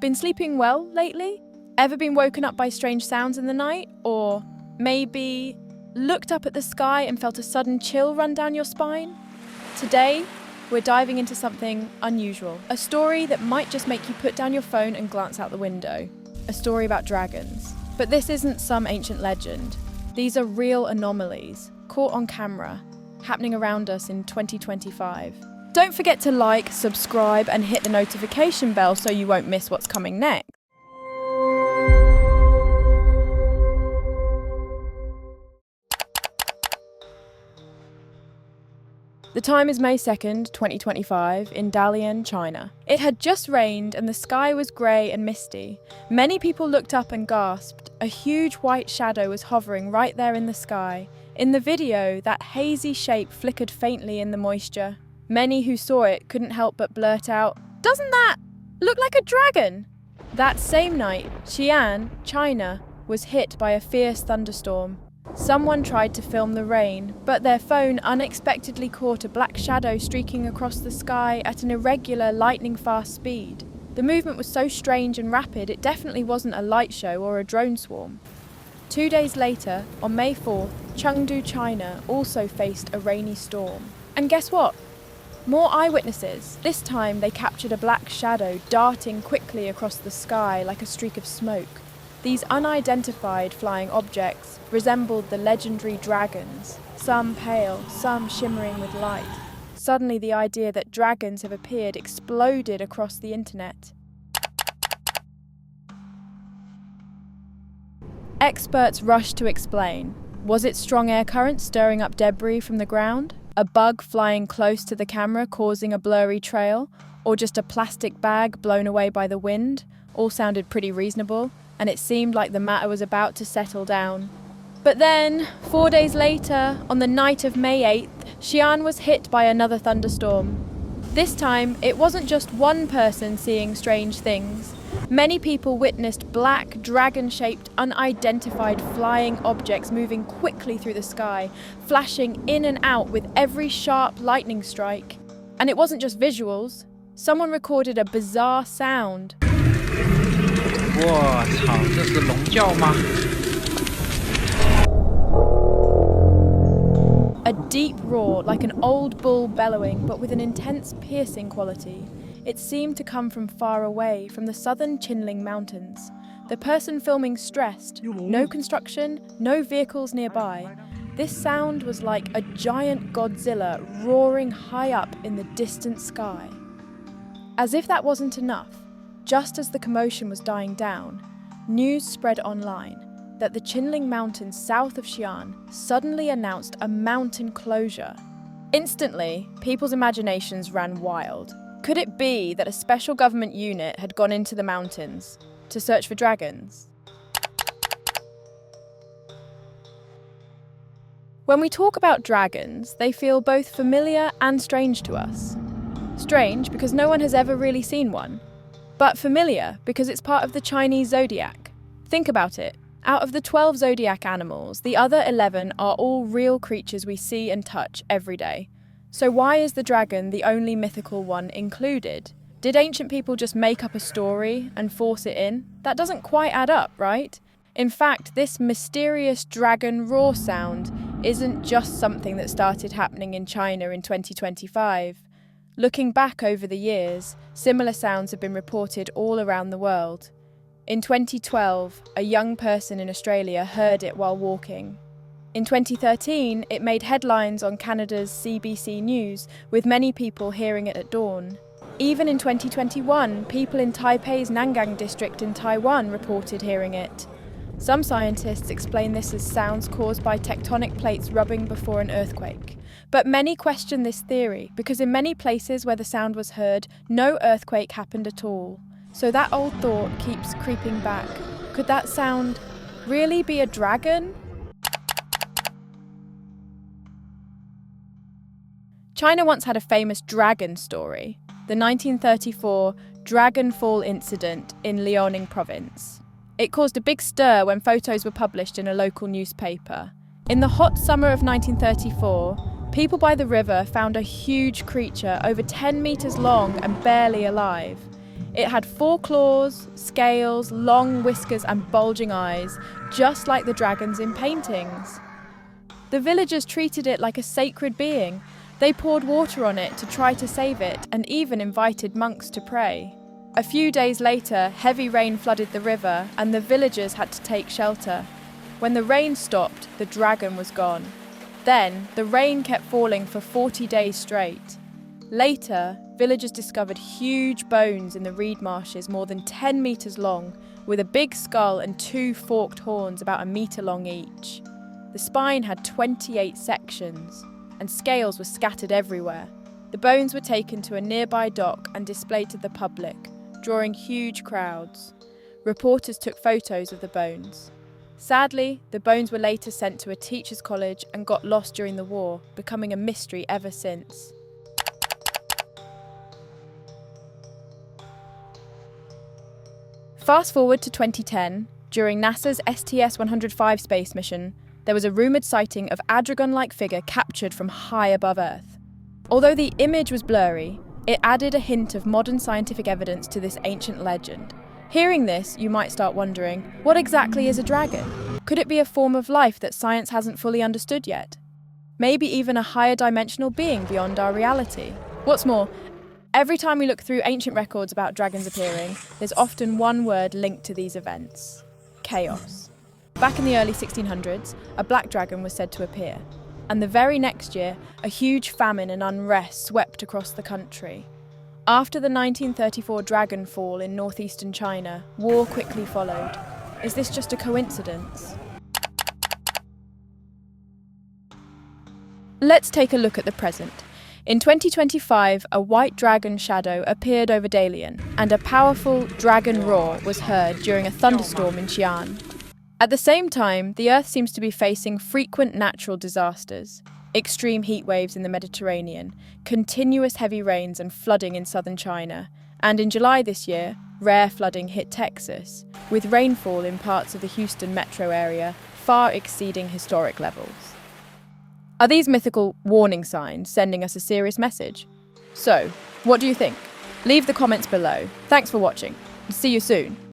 Been sleeping well lately? Ever been woken up by strange sounds in the night? Or maybe looked up at the sky and felt a sudden chill run down your spine? Today, we're diving into something unusual. A story that might just make you put down your phone and glance out the window. A story about dragons. But this isn't some ancient legend. These are real anomalies, caught on camera, happening around us in 2025. Don't forget to like, subscribe, and hit the notification bell so you won't miss what's coming next. The time is May 2nd, 2025, in Dalian, China. It had just rained and the sky was grey and misty. Many people looked up and gasped. A huge white shadow was hovering right there in the sky. In the video, that hazy shape flickered faintly in the moisture. Many who saw it couldn't help but blurt out, "Doesn't that look like a dragon?" That same night, Xi'an, China, was hit by a fierce thunderstorm. Someone tried to film the rain, but their phone unexpectedly caught a black shadow streaking across the sky at an irregular, lightning-fast speed. The movement was so strange and rapid, it definitely wasn't a light show or a drone swarm. 2 days later, on May 4th, Chengdu, China also faced a rainy storm. And guess what? More eyewitnesses. This time they captured a black shadow darting quickly across the sky like a streak of smoke. These unidentified flying objects resembled the legendary dragons, some pale, some shimmering with light. Suddenly the idea that dragons have appeared exploded across the internet. Experts rushed to explain. Was it strong air currents stirring up debris from the ground? A bug flying close to the camera causing a blurry trail? Or just a plastic bag blown away by the wind? All sounded pretty reasonable, and it seemed like the matter was about to settle down. But then, 4 days later, on the night of May 8th, Xi'an was hit by another thunderstorm. This time, it wasn't just one person seeing strange things. Many people witnessed black, dragon-shaped, unidentified flying objects moving quickly through the sky, flashing in and out with every sharp lightning strike. And it wasn't just visuals. Someone recorded a bizarre sound. 我操，这是龙叫吗？ A deep roar, like an old bull bellowing, but with an intense piercing quality. It seemed to come from far away, from the southern Qinling Mountains. The person filming stressed, no construction, no vehicles nearby. This sound was like a giant Godzilla roaring high up in the distant sky. As if that wasn't enough, just as the commotion was dying down, news spread online that the Qinling Mountains south of Xi'an suddenly announced a mountain closure. Instantly, people's imaginations ran wild. Could it be that a special government unit had gone into the mountains to search for dragons? When we talk about dragons, they feel both familiar and strange to us. Strange because no one has ever really seen one, but familiar because it's part of the Chinese zodiac. Think about it. Out of the 12 zodiac animals, the other 11 are all real creatures we see and touch every day. So why is the dragon the only mythical one included? Did ancient people just make up a story and force it in? That doesn't quite add up, right? In fact, this mysterious dragon roar sound isn't just something that started happening in China in 2025. Looking back over the years, similar sounds have been reported all around the world. In 2012, a young person in Australia heard it while walking. In 2013, it made headlines on Canada's CBC News, with many people hearing it at dawn. Even in 2021, people in Taipei's Nangang district in Taiwan reported hearing it. Some scientists explain this as sounds caused by tectonic plates rubbing before an earthquake. But many question this theory because in many places where the sound was heard, no earthquake happened at all. So that old thought keeps creeping back. Could that sound really be a dragon? China once had a famous dragon story, the 1934 Dragon Fall incident in Liaoning province. It caused a big stir when photos were published in a local newspaper. In the hot summer of 1934, people by the river found a huge creature over 10 meters long and barely alive. It had 4 claws, scales, long whiskers and bulging eyes, just like the dragons in paintings. The villagers treated it like a sacred being. They poured water on it to try to save it and even invited monks to pray. A few days later, heavy rain flooded the river and the villagers had to take shelter. When the rain stopped, the dragon was gone. Then, the rain kept falling for 40 days straight. Later, villagers discovered huge bones in the reed marshes more than 10 metres long, with a big skull and 2 forked horns about a metre long each. The spine had 28 sections, and scales were scattered everywhere. The bones were taken to a nearby dock and displayed to the public, drawing huge crowds. Reporters took photos of the bones. Sadly, the bones were later sent to a teachers' college and got lost during the war, becoming a mystery ever since. Fast forward to 2010, during NASA's STS-105 space mission, there was a rumoured sighting of a dragon-like figure captured from high above Earth. Although the image was blurry, it added a hint of modern scientific evidence to this ancient legend. Hearing this, you might start wondering, what exactly is a dragon? Could it be a form of life that science hasn't fully understood yet? Maybe even a higher dimensional being beyond our reality? What's more, every time we look through ancient records about dragons appearing, there's often one word linked to these events: chaos. Back in the early 1600s, a black dragon was said to appear, and the very next year, a huge famine and unrest swept across the country. After the 1934 dragon fall in northeastern China, war quickly followed. Is this just a coincidence? Let's take a look at the present. In 2025, a white dragon shadow appeared over Dalian, and a powerful dragon roar was heard during a thunderstorm in Xi'an. At the same time, the Earth seems to be facing frequent natural disasters. Extreme heat waves in the Mediterranean, continuous heavy rains and flooding in southern China, and in July this year, rare flooding hit Texas, with rainfall in parts of the Houston metro area far exceeding historic levels. Are these mythical warning signs sending us a serious message? So, what do you think? Leave the comments below. Thanks for watching. See you soon.